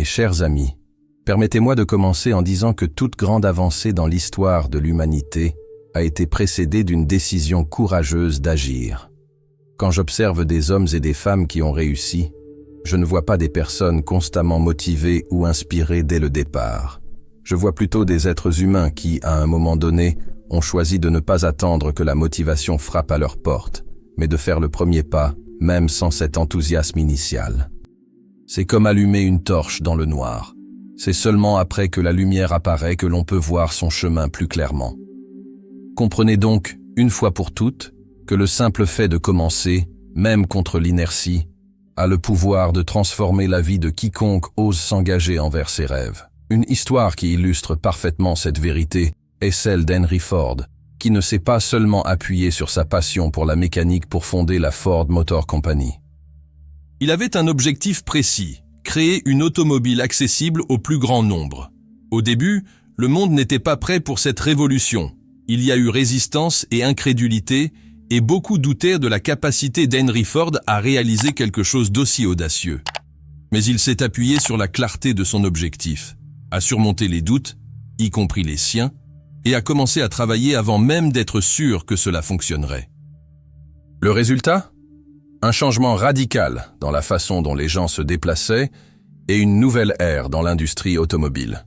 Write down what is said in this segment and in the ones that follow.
chers amis, permettez-moi de commencer en disant que toute grande avancée dans l'histoire de l'humanité a été précédée d'une décision courageuse d'agir. Quand j'observe des hommes et des femmes qui ont réussi, je ne vois pas des personnes constamment motivées ou inspirées dès le départ. Je vois plutôt des êtres humains qui, à un moment donné, ont choisi de ne pas attendre que la motivation frappe à leur porte, mais de faire le premier pas, même sans cet enthousiasme initial. C'est comme allumer une torche dans le noir. C'est seulement après que la lumière apparaît que l'on peut voir son chemin plus clairement. Comprenez donc, une fois pour toutes, que le simple fait de commencer, même contre l'inertie, a le pouvoir de transformer la vie de quiconque ose s'engager envers ses rêves. Une histoire qui illustre parfaitement cette vérité est celle d'Henry Ford, qui ne s'est pas seulement appuyé sur sa passion pour la mécanique pour fonder la Ford Motor Company. Il avait un objectif précis, créer une automobile accessible au plus grand nombre. Au début, le monde n'était pas prêt pour cette révolution. Il y a eu résistance et incrédulité, et beaucoup doutèrent de la capacité d'Henry Ford à réaliser quelque chose d'aussi audacieux. Mais il s'est appuyé sur la clarté de son objectif, a surmonté les doutes, y compris les siens, et a commencé à travailler avant même d'être sûr que cela fonctionnerait. Le résultat ? Un changement radical dans la façon dont les gens se déplaçaient et une nouvelle ère dans l'industrie automobile.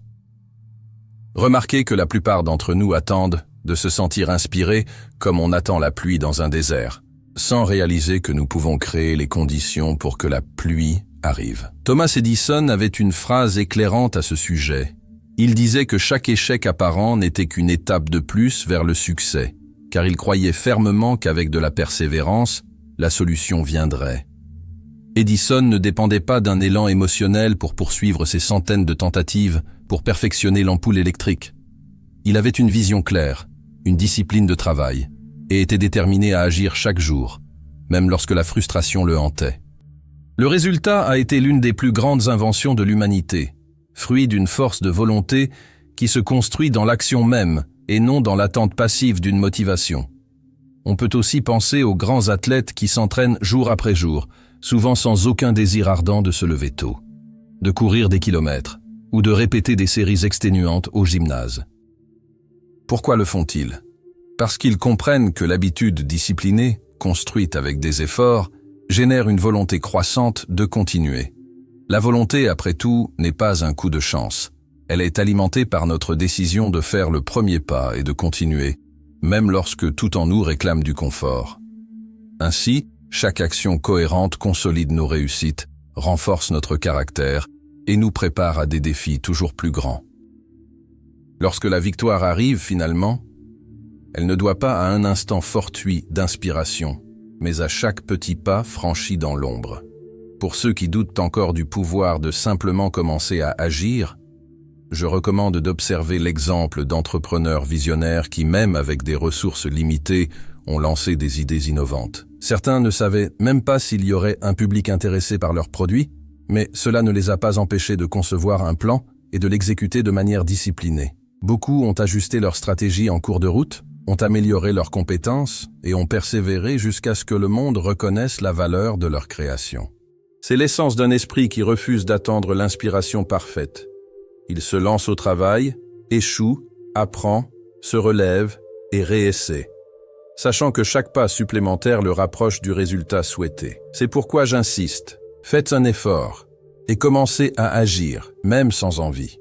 Remarquez que la plupart d'entre nous attendent de se sentir inspirés comme on attend la pluie dans un désert, sans réaliser que nous pouvons créer les conditions pour que la pluie arrive. Thomas Edison avait une phrase éclairante à ce sujet. Il disait que chaque échec apparent n'était qu'une étape de plus vers le succès, car il croyait fermement qu'avec de la persévérance, la solution viendrait. Edison ne dépendait pas d'un élan émotionnel pour poursuivre ses centaines de tentatives pour perfectionner l'ampoule électrique. Il avait une vision claire, une discipline de travail, et était déterminé à agir chaque jour, même lorsque la frustration le hantait. Le résultat a été l'une des plus grandes inventions de l'humanité, fruit d'une force de volonté qui se construit dans l'action même et non dans l'attente passive d'une motivation. On peut aussi penser aux grands athlètes qui s'entraînent jour après jour, souvent sans aucun désir ardent de se lever tôt, de courir des kilomètres ou de répéter des séries exténuantes au gymnase. Pourquoi le font-ils ? Parce qu'ils comprennent que l'habitude disciplinée, construite avec des efforts, génère une volonté croissante de continuer. La volonté, après tout, n'est pas un coup de chance. Elle est alimentée par notre décision de faire le premier pas et de continuer, même lorsque tout en nous réclame du confort. Ainsi, chaque action cohérente consolide nos réussites, renforce notre caractère et nous prépare à des défis toujours plus grands. Lorsque la victoire arrive finalement, elle ne doit pas à un instant fortuit d'inspiration, mais à chaque petit pas franchi dans l'ombre. Pour ceux qui doutent encore du pouvoir de simplement commencer à agir, je recommande d'observer l'exemple d'entrepreneurs visionnaires qui, même avec des ressources limitées, ont lancé des idées innovantes. Certains ne savaient même pas s'il y aurait un public intéressé par leurs produits, mais cela ne les a pas empêchés de concevoir un plan et de l'exécuter de manière disciplinée. Beaucoup ont ajusté leur stratégie en cours de route, ont amélioré leurs compétences et ont persévéré jusqu'à ce que le monde reconnaisse la valeur de leur création. C'est l'essence d'un esprit qui refuse d'attendre l'inspiration parfaite. Il se lance au travail, échoue, apprend, se relève et réessaie, sachant que chaque pas supplémentaire le rapproche du résultat souhaité. C'est pourquoi j'insiste, faites un effort et commencez à agir, même sans envie.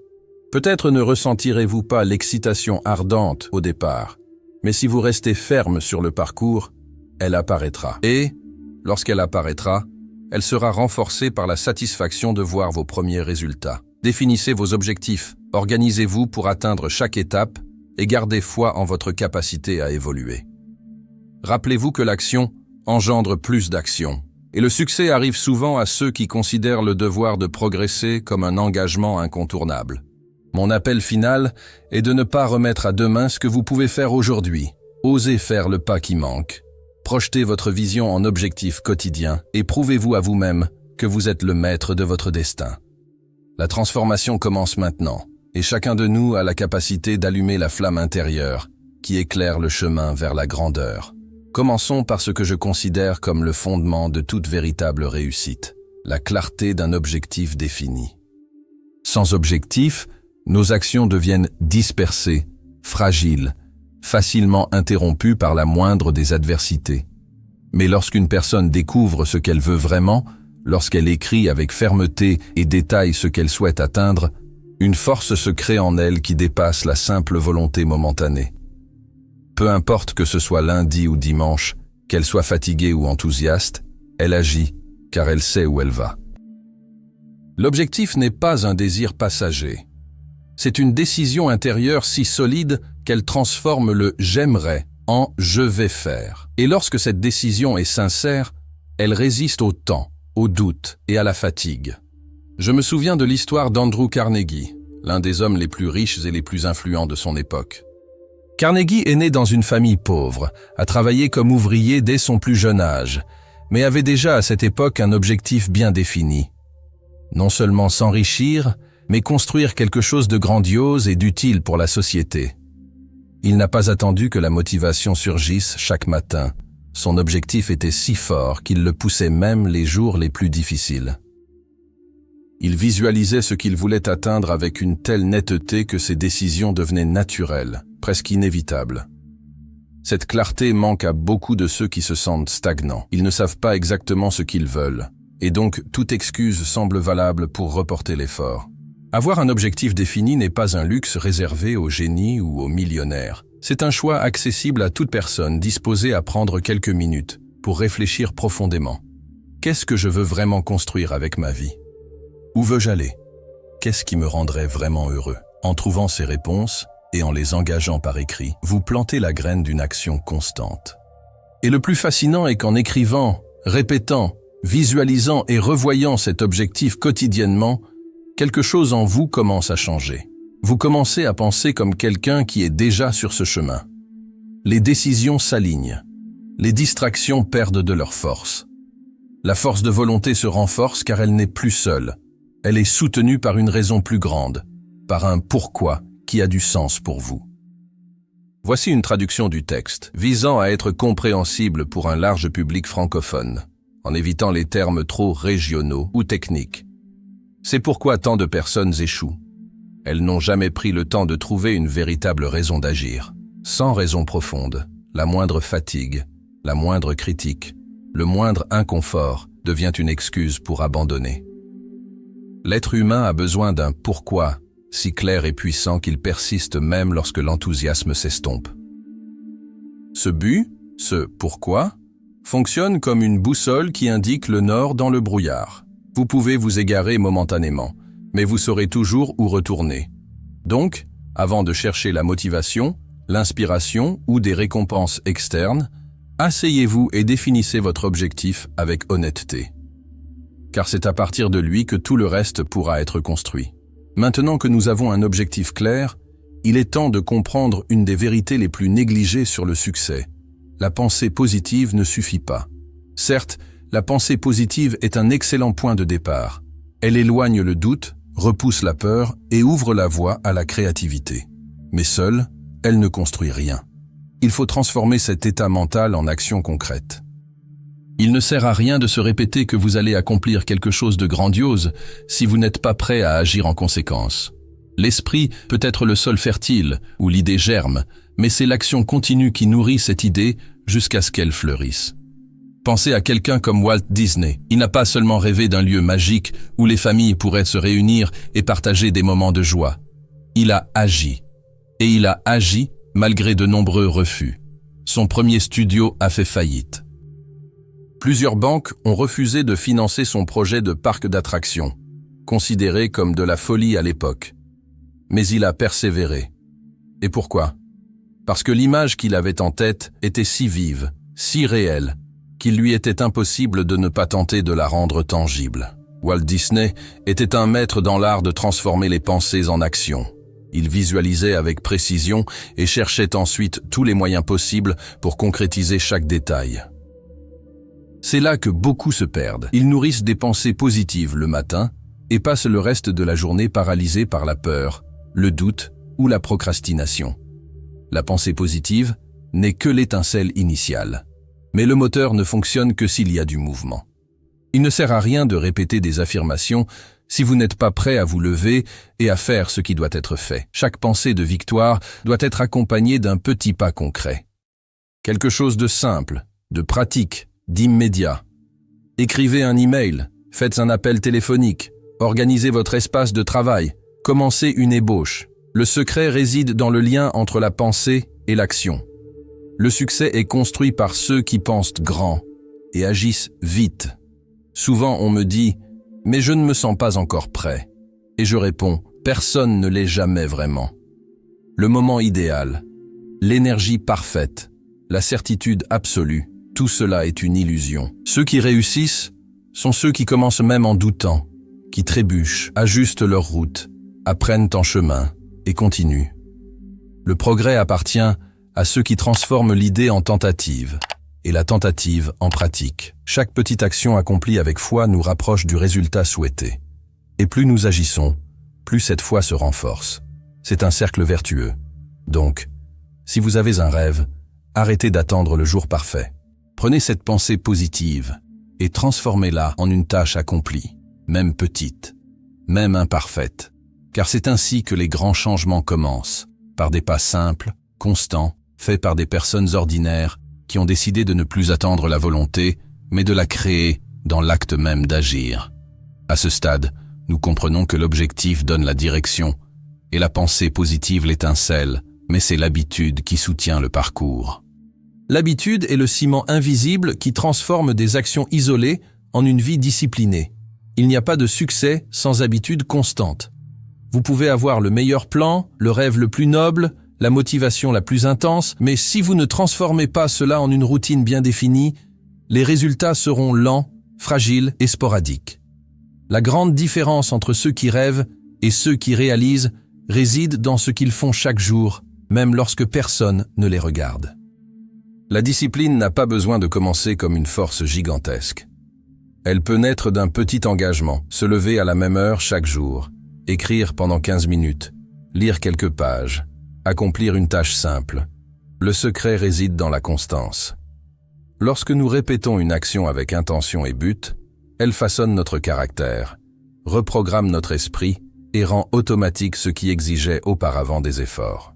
Peut-être ne ressentirez-vous pas l'excitation ardente au départ, mais si vous restez ferme sur le parcours, elle apparaîtra. Et, lorsqu'elle apparaîtra, elle sera renforcée par la satisfaction de voir vos premiers résultats. Définissez vos objectifs, organisez-vous pour atteindre chaque étape et gardez foi en votre capacité à évoluer. Rappelez-vous que l'action engendre plus d'action, et le succès arrive souvent à ceux qui considèrent le devoir de progresser comme un engagement incontournable. Mon appel final est de ne pas remettre à demain ce que vous pouvez faire aujourd'hui. Osez faire le pas qui manque. Projetez votre vision en objectif quotidien et prouvez-vous à vous-même que vous êtes le maître de votre destin. La transformation commence maintenant, et chacun de nous a la capacité d'allumer la flamme intérieure qui éclaire le chemin vers la grandeur. Commençons par ce que je considère comme le fondement de toute véritable réussite, la clarté d'un objectif défini. Sans objectif, nos actions deviennent dispersées, fragiles, facilement interrompues par la moindre des adversités. Mais lorsqu'une personne découvre ce qu'elle veut vraiment, lorsqu'elle écrit avec fermeté et détaille ce qu'elle souhaite atteindre, une force se crée en elle qui dépasse la simple volonté momentanée. Peu importe que ce soit lundi ou dimanche, qu'elle soit fatiguée ou enthousiaste, elle agit, car elle sait où elle va. L'objectif n'est pas un désir passager. C'est une décision intérieure si solide qu'elle transforme le « j'aimerais » en « je vais faire ». Et lorsque cette décision est sincère, elle résiste au temps, au doute et à la fatigue. Je me souviens de l'histoire d'Andrew Carnegie, l'un des hommes les plus riches et les plus influents de son époque. Carnegie est né dans une famille pauvre, a travaillé comme ouvrier dès son plus jeune âge, mais avait déjà à cette époque un objectif bien défini. Non seulement s'enrichir, mais construire quelque chose de grandiose et d'utile pour la société. Il n'a pas attendu que la motivation surgisse chaque matin. Son objectif était si fort qu'il le poussait même les jours les plus difficiles. Il visualisait ce qu'il voulait atteindre avec une telle netteté que ses décisions devenaient naturelles, presque inévitables. Cette clarté manque à beaucoup de ceux qui se sentent stagnants. Ils ne savent pas exactement ce qu'ils veulent, et donc toute excuse semble valable pour reporter l'effort. Avoir un objectif défini n'est pas un luxe réservé aux génies ou aux millionnaires. C'est un choix accessible à toute personne disposée à prendre quelques minutes pour réfléchir profondément. Qu'est-ce que je veux vraiment construire avec ma vie ? Où veux-je aller ? Qu'est-ce qui me rendrait vraiment heureux ? En trouvant ces réponses et en les engageant par écrit, vous plantez la graine d'une action constante. Et le plus fascinant est qu'en écrivant, répétant, visualisant et revoyant cet objectif quotidiennement, quelque chose en vous commence à changer. Vous commencez à penser comme quelqu'un qui est déjà sur ce chemin. Les décisions s'alignent. Les distractions perdent de leur force. La force de volonté se renforce car elle n'est plus seule. Elle est soutenue par une raison plus grande, par un pourquoi qui a du sens pour vous. Voici une traduction du texte, visant à être compréhensible pour un large public francophone, en évitant les termes trop régionaux ou techniques. C'est pourquoi tant de personnes échouent. Elles n'ont jamais pris le temps de trouver une véritable raison d'agir. Sans raison profonde, la moindre fatigue, la moindre critique, le moindre inconfort devient une excuse pour abandonner. L'être humain a besoin d'un pourquoi si clair et puissant qu'il persiste même lorsque l'enthousiasme s'estompe. Ce but, ce pourquoi, fonctionne comme une boussole qui indique le nord dans le brouillard. Vous pouvez vous égarer momentanément, mais vous saurez toujours où retourner. Donc, avant de chercher la motivation, l'inspiration ou des récompenses externes, asseyez-vous et définissez votre objectif avec honnêteté. Car c'est à partir de lui que tout le reste pourra être construit. Maintenant que nous avons un objectif clair, il est temps de comprendre une des vérités les plus négligées sur le succès. La pensée positive ne suffit pas. Certes, la pensée positive est un excellent point de départ. Elle éloigne le doute, repousse la peur et ouvre la voie à la créativité. Mais seule, elle ne construit rien. Il faut transformer cet état mental en action concrète. Il ne sert à rien de se répéter que vous allez accomplir quelque chose de grandiose si vous n'êtes pas prêt à agir en conséquence. L'esprit peut être le sol fertile où l'idée germe, mais c'est l'action continue qui nourrit cette idée jusqu'à ce qu'elle fleurisse. Pensez à quelqu'un comme Walt Disney. Il n'a pas seulement rêvé d'un lieu magique où les familles pourraient se réunir et partager des moments de joie. Il a agi. Et il a agi malgré de nombreux refus. Son premier studio a fait faillite. Plusieurs banques ont refusé de financer son projet de parc d'attractions, considéré comme de la folie à l'époque. Mais il a persévéré. Et pourquoi ? Parce que l'image qu'il avait en tête était si vive, si réelle, qu'il lui était impossible de ne pas tenter de la rendre tangible. Walt Disney était un maître dans l'art de transformer les pensées en actions. Il visualisait avec précision et cherchait ensuite tous les moyens possibles pour concrétiser chaque détail. C'est là que beaucoup se perdent. Ils nourrissent des pensées positives le matin et passent le reste de la journée paralysés par la peur, le doute ou la procrastination. La pensée positive n'est que l'étincelle initiale. Mais le moteur ne fonctionne que s'il y a du mouvement. Il ne sert à rien de répéter des affirmations si vous n'êtes pas prêt à vous lever et à faire ce qui doit être fait. Chaque pensée de victoire doit être accompagnée d'un petit pas concret. Quelque chose de simple, de pratique, d'immédiat. Écrivez un email, faites un appel téléphonique, organisez votre espace de travail, commencez une ébauche. Le secret réside dans le lien entre la pensée et l'action. Le succès est construit par ceux qui pensent grand et agissent vite. Souvent on me dit « mais je ne me sens pas encore prêt ». Et je réponds « personne ne l'est jamais vraiment ». Le moment idéal, l'énergie parfaite, la certitude absolue, tout cela est une illusion. Ceux qui réussissent sont ceux qui commencent même en doutant, qui trébuchent, ajustent leur route, apprennent en chemin et continuent. Le progrès appartient à ceux qui transforment l'idée en tentative et la tentative en pratique. Chaque petite action accomplie avec foi nous rapproche du résultat souhaité. Et plus nous agissons, plus cette foi se renforce. C'est un cercle vertueux. Donc, si vous avez un rêve, arrêtez d'attendre le jour parfait. Prenez cette pensée positive et transformez-la en une tâche accomplie, même petite, même imparfaite. Car c'est ainsi que les grands changements commencent, par des pas simples, constants, faits par des personnes ordinaires qui ont décidé de ne plus attendre la volonté, mais de la créer dans l'acte même d'agir. À ce stade, nous comprenons que l'objectif donne la direction et la pensée positive l'étincelle, mais c'est l'habitude qui soutient le parcours. L'habitude est le ciment invisible qui transforme des actions isolées en une vie disciplinée. Il n'y a pas de succès sans habitude constante. Vous pouvez avoir le meilleur plan, le rêve le plus noble, la motivation la plus intense, mais si vous ne transformez pas cela en une routine bien définie, les résultats seront lents, fragiles et sporadiques. La grande différence entre ceux qui rêvent et ceux qui réalisent réside dans ce qu'ils font chaque jour, même lorsque personne ne les regarde. La discipline n'a pas besoin de commencer comme une force gigantesque. Elle peut naître d'un petit engagement, se lever à la même heure chaque jour, écrire pendant 15 minutes, lire quelques pages, accomplir une tâche simple. Le secret réside dans la constance. Lorsque nous répétons une action avec intention et but, elle façonne notre caractère, reprogramme notre esprit et rend automatique ce qui exigeait auparavant des efforts.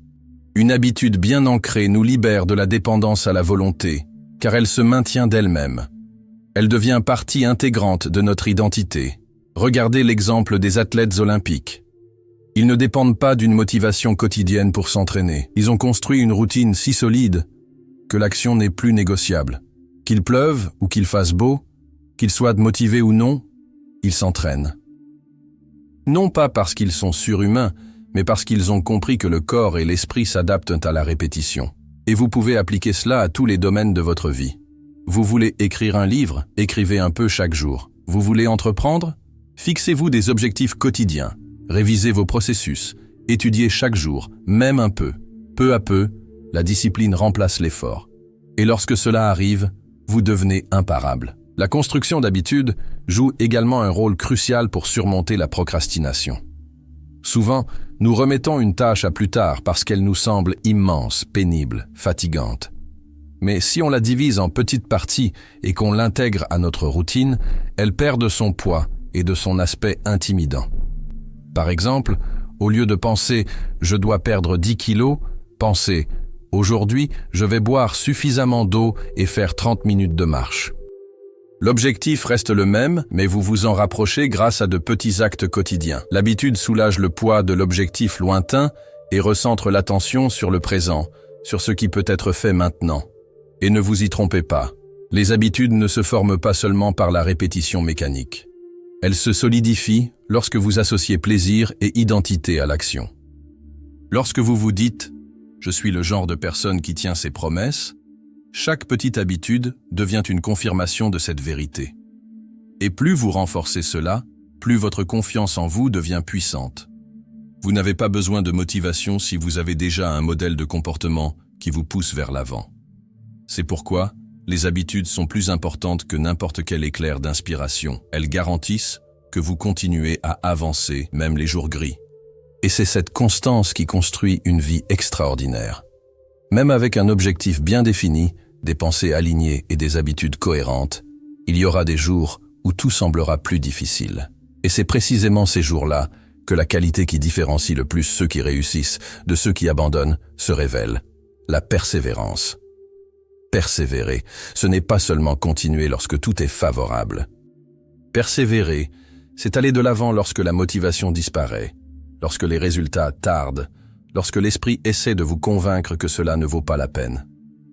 Une habitude bien ancrée nous libère de la dépendance à la volonté, car elle se maintient d'elle-même. Elle devient partie intégrante de notre identité. Regardez l'exemple des athlètes olympiques. Ils ne dépendent pas d'une motivation quotidienne pour s'entraîner. Ils ont construit une routine si solide que l'action n'est plus négociable. Qu'il pleuve ou qu'il fasse beau, qu'ils soient motivés ou non, ils s'entraînent. Non pas parce qu'ils sont surhumains, mais parce qu'ils ont compris que le corps et l'esprit s'adaptent à la répétition. Et vous pouvez appliquer cela à tous les domaines de votre vie. Vous voulez écrire un livre? Écrivez un peu chaque jour. Vous voulez entreprendre? Fixez-vous des objectifs quotidiens. Révisez vos processus. Étudiez chaque jour, même un peu. Peu à peu, la discipline remplace l'effort. Et lorsque cela arrive, vous devenez imparable. La construction d'habitudes joue également un rôle crucial pour surmonter la procrastination. Souvent, nous remettons une tâche à plus tard parce qu'elle nous semble immense, pénible, fatigante. Mais si on la divise en petites parties et qu'on l'intègre à notre routine, elle perd de son poids et de son aspect intimidant. Par exemple, au lieu de penser « je dois perdre 10 kilos », pensez « aujourd'hui, je vais boire suffisamment d'eau et faire 30 minutes de marche ». L'objectif reste le même, mais vous vous en rapprochez grâce à de petits actes quotidiens. L'habitude soulage le poids de l'objectif lointain et recentre l'attention sur le présent, sur ce qui peut être fait maintenant. Et ne vous y trompez pas, les habitudes ne se forment pas seulement par la répétition mécanique. Elles se solidifient lorsque vous associez plaisir et identité à l'action. Lorsque vous vous dites « je suis le genre de personne qui tient ses promesses », chaque petite habitude devient une confirmation de cette vérité. Et plus vous renforcez cela, plus votre confiance en vous devient puissante. Vous n'avez pas besoin de motivation si vous avez déjà un modèle de comportement qui vous pousse vers l'avant. C'est pourquoi les habitudes sont plus importantes que n'importe quel éclair d'inspiration. Elles garantissent que vous continuez à avancer, même les jours gris. Et c'est cette constance qui construit une vie extraordinaire. Même avec un objectif bien défini, des pensées alignées et des habitudes cohérentes, il y aura des jours où tout semblera plus difficile. Et c'est précisément ces jours-là que la qualité qui différencie le plus ceux qui réussissent de ceux qui abandonnent se révèle. La persévérance. Persévérer, ce n'est pas seulement continuer lorsque tout est favorable. Persévérer, c'est aller de l'avant lorsque la motivation disparaît, lorsque les résultats tardent, lorsque l'esprit essaie de vous convaincre que cela ne vaut pas la peine.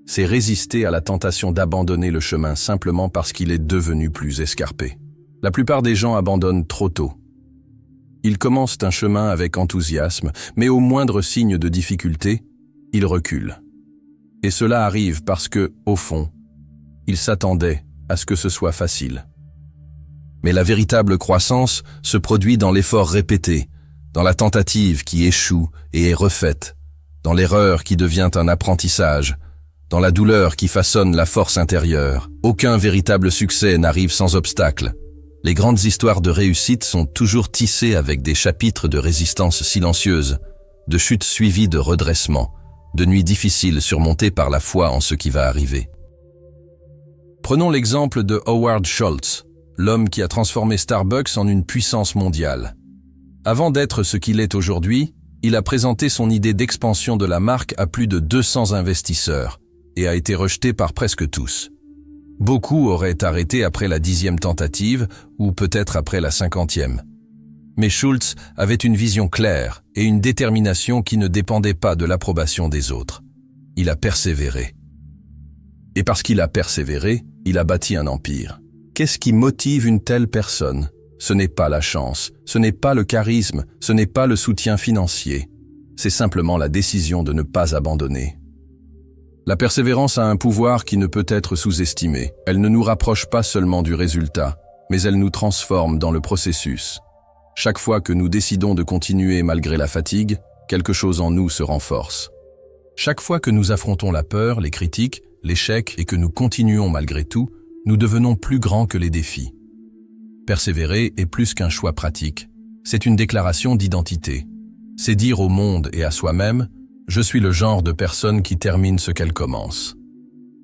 C'est résister à la tentation d'abandonner le chemin simplement parce qu'il est devenu plus escarpé. La plupart des gens abandonnent trop tôt. Ils commencent un chemin avec enthousiasme, mais au moindre signe de difficulté, ils reculent. Et cela arrive parce que, au fond, ils s'attendaient à ce que ce soit facile. Mais la véritable croissance se produit dans l'effort répété, dans la tentative qui échoue et est refaite, dans l'erreur qui devient un apprentissage, dans la douleur qui façonne la force intérieure. Aucun véritable succès n'arrive sans obstacle. Les grandes histoires de réussite sont toujours tissées avec des chapitres de résistance silencieuse, de chutes suivies de redressement, de nuits difficiles surmontées par la foi en ce qui va arriver. Prenons l'exemple de Howard Schultz, l'homme qui a transformé Starbucks en une puissance mondiale. Avant d'être ce qu'il est aujourd'hui, il a présenté son idée d'expansion de la marque à plus de 200 investisseurs et a été rejeté par presque tous. Beaucoup auraient arrêté après la 10e tentative ou peut-être après la 50e. Mais Schultz avait une vision claire et une détermination qui ne dépendait pas de l'approbation des autres. Il a persévéré. Et parce qu'il a persévéré, il a bâti un empire. Qu'est-ce qui motive une telle personne ? Ce n'est pas la chance, ce n'est pas le charisme, ce n'est pas le soutien financier. C'est simplement la décision de ne pas abandonner. La persévérance a un pouvoir qui ne peut être sous-estimé. Elle ne nous rapproche pas seulement du résultat, mais elle nous transforme dans le processus. Chaque fois que nous décidons de continuer malgré la fatigue, quelque chose en nous se renforce. Chaque fois que nous affrontons la peur, les critiques, l'échec et que nous continuons malgré tout, nous devenons plus grands que les défis. Persévérer est plus qu'un choix pratique. C'est une déclaration d'identité. C'est dire au monde et à soi-même « Je suis le genre de personne qui termine ce qu'elle commence ».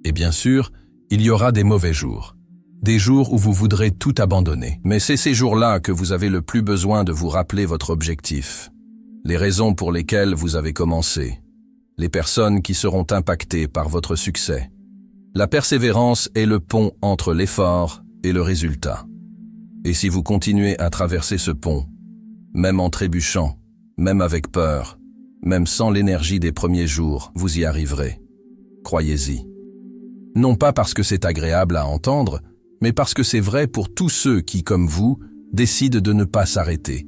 Et bien sûr, il y aura des mauvais jours. Des jours où vous voudrez tout abandonner. Mais c'est ces jours-là que vous avez le plus besoin de vous rappeler votre objectif. Les raisons pour lesquelles vous avez commencé. Les personnes qui seront impactées par votre succès. La persévérance est le pont entre l'effort et le résultat. Et si vous continuez à traverser ce pont, même en trébuchant, même avec peur, même sans l'énergie des premiers jours, vous y arriverez. Croyez-y. Non pas parce que c'est agréable à entendre, mais parce que c'est vrai pour tous ceux qui, comme vous, décident de ne pas s'arrêter.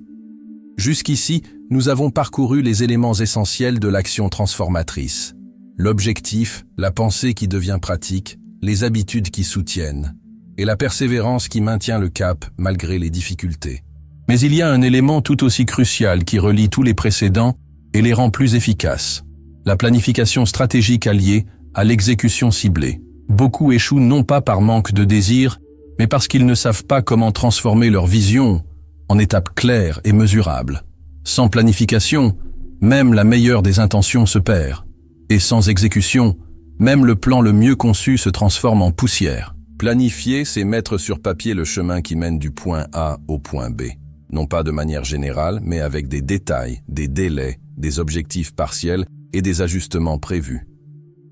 Jusqu'ici, nous avons parcouru les éléments essentiels de l'action transformatrice. L'objectif, la pensée qui devient pratique, les habitudes qui soutiennent, et la persévérance qui maintient le cap malgré les difficultés. Mais il y a un élément tout aussi crucial qui relie tous les précédents et les rend plus efficaces. La planification stratégique alliée à l'exécution ciblée. Beaucoup échouent non pas par manque de désir, mais parce qu'ils ne savent pas comment transformer leur vision en étapes claires et mesurables. Sans planification, même la meilleure des intentions se perd. Et sans exécution, même le plan le mieux conçu se transforme en poussière. Planifier, c'est mettre sur papier le chemin qui mène du point A au point B. Non pas de manière générale, mais avec des détails, des délais, des objectifs partiels et des ajustements prévus.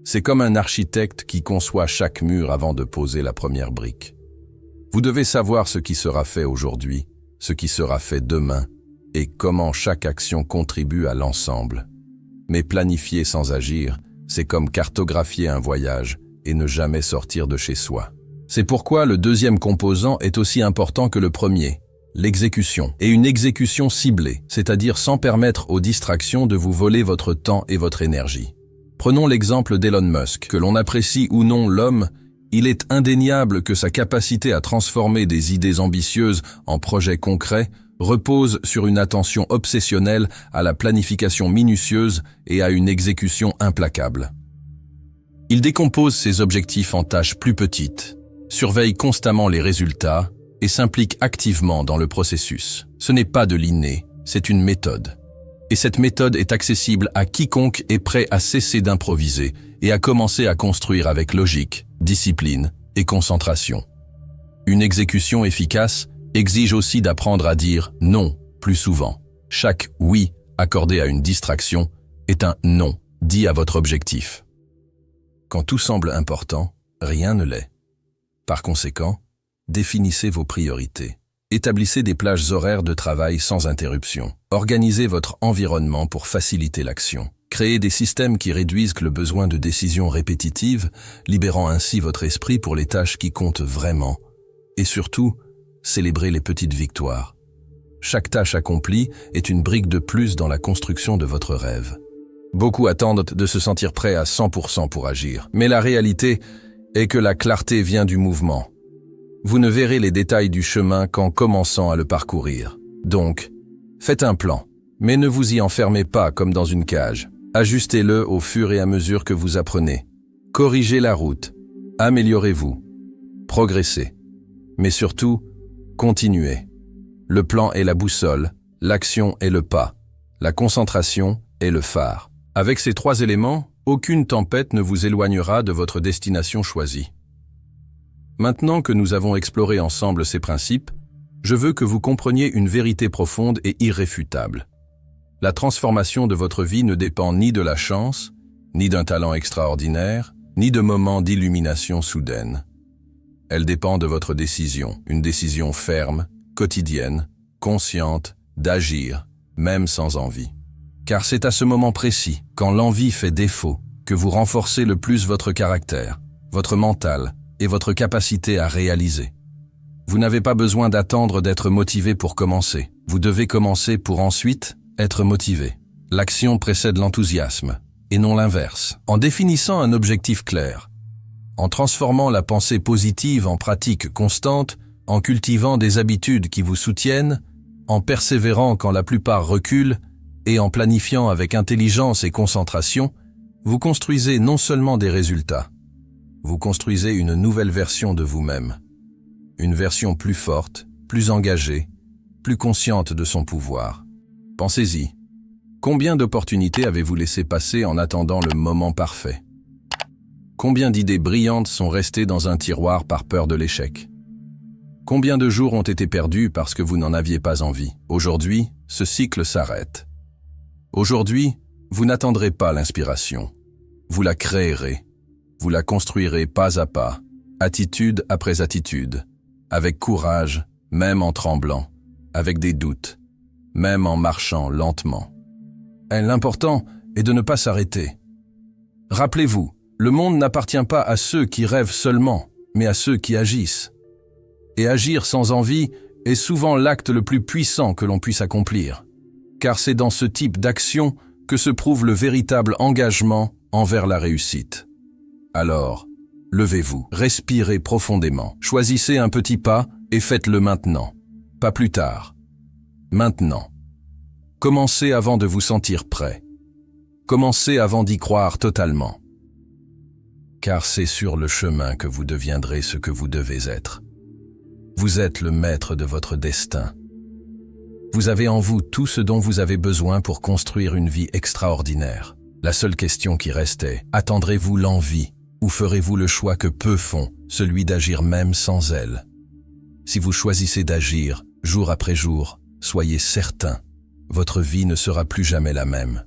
C'est comme un architecte qui conçoit chaque mur avant de poser la première brique. Vous devez savoir ce qui sera fait aujourd'hui, ce qui sera fait demain, et comment chaque action contribue à l'ensemble. Mais planifier sans agir, c'est comme cartographier un voyage et ne jamais sortir de chez soi. C'est pourquoi le deuxième composant est aussi important que le premier, l'exécution. Et une exécution ciblée, c'est-à-dire sans permettre aux distractions de vous voler votre temps et votre énergie. Prenons l'exemple d'Elon Musk. Que l'on apprécie ou non l'homme, il est indéniable que sa capacité à transformer des idées ambitieuses en projets concrets repose sur une attention obsessionnelle à la planification minutieuse et à une exécution implacable. Il décompose ses objectifs en tâches plus petites, surveille constamment les résultats et s'implique activement dans le processus. Ce n'est pas de l'inné, c'est une méthode. Et cette méthode est accessible à quiconque est prêt à cesser d'improviser et à commencer à construire avec logique, discipline et concentration. Une exécution efficace exige aussi d'apprendre à dire non plus souvent. Chaque oui accordé à une distraction est un non dit à votre objectif. Quand tout semble important, rien ne l'est. Par conséquent, définissez vos priorités. Établissez des plages horaires de travail sans interruption. Organisez votre environnement pour faciliter l'action. Créez des systèmes qui réduisent le besoin de décisions répétitives, libérant ainsi votre esprit pour les tâches qui comptent vraiment. Et surtout, célébrez les petites victoires. Chaque tâche accomplie est une brique de plus dans la construction de votre rêve. Beaucoup attendent de se sentir prêts à 100% pour agir. Mais la réalité est que la clarté vient du mouvement. Vous ne verrez les détails du chemin qu'en commençant à le parcourir. Donc, faites un plan, mais ne vous y enfermez pas comme dans une cage. Ajustez-le au fur et à mesure que vous apprenez. Corrigez la route, améliorez-vous, progressez. Mais surtout, continuez. Le plan est la boussole, l'action est le pas, la concentration est le phare. Avec ces 3 éléments, aucune tempête ne vous éloignera de votre destination choisie. Maintenant que nous avons exploré ensemble ces principes, je veux que vous compreniez une vérité profonde et irréfutable. La transformation de votre vie ne dépend ni de la chance, ni d'un talent extraordinaire, ni de moments d'illumination soudaine. Elle dépend de votre décision, une décision ferme, quotidienne, consciente, d'agir, même sans envie. Car c'est à ce moment précis, quand l'envie fait défaut, que vous renforcez le plus votre caractère, votre mental et votre capacité à réaliser. Vous n'avez pas besoin d'attendre d'être motivé pour commencer. Vous devez commencer pour ensuite être motivé. L'action précède l'enthousiasme, et non l'inverse. En définissant un objectif clair, en transformant la pensée positive en pratique constante, en cultivant des habitudes qui vous soutiennent, en persévérant quand la plupart reculent, et en planifiant avec intelligence et concentration, vous construisez non seulement des résultats, vous construisez une nouvelle version de vous-même. Une version plus forte, plus engagée, plus consciente de son pouvoir. Pensez-y. Combien d'opportunités avez-vous laissé passer en attendant le moment parfait? Combien d'idées brillantes sont restées dans un tiroir par peur de l'échec? Combien de jours ont été perdus parce que vous n'en aviez pas envie? Aujourd'hui, ce cycle s'arrête. Aujourd'hui, vous n'attendrez pas l'inspiration. Vous la créerez. Vous la construirez pas à pas, attitude après attitude, avec courage, même en tremblant, avec des doutes, même en marchant lentement. Et l'important est de ne pas s'arrêter. Rappelez-vous, le monde n'appartient pas à ceux qui rêvent seulement, mais à ceux qui agissent. Et agir sans envie est souvent l'acte le plus puissant que l'on puisse accomplir. Car c'est dans ce type d'action que se prouve le véritable engagement envers la réussite. Alors, levez-vous, respirez profondément, choisissez un petit pas et faites-le maintenant, pas plus tard. Maintenant. Commencez avant de vous sentir prêt. Commencez avant d'y croire totalement. Car c'est sur le chemin que vous deviendrez ce que vous devez être. Vous êtes le maître de votre destin. Vous avez en vous tout ce dont vous avez besoin pour construire une vie extraordinaire. La seule question qui restait, attendrez-vous l'envie ou ferez-vous le choix que peu font, celui d'agir même sans elle? Si vous choisissez d'agir, jour après jour, soyez certain, votre vie ne sera plus jamais la même.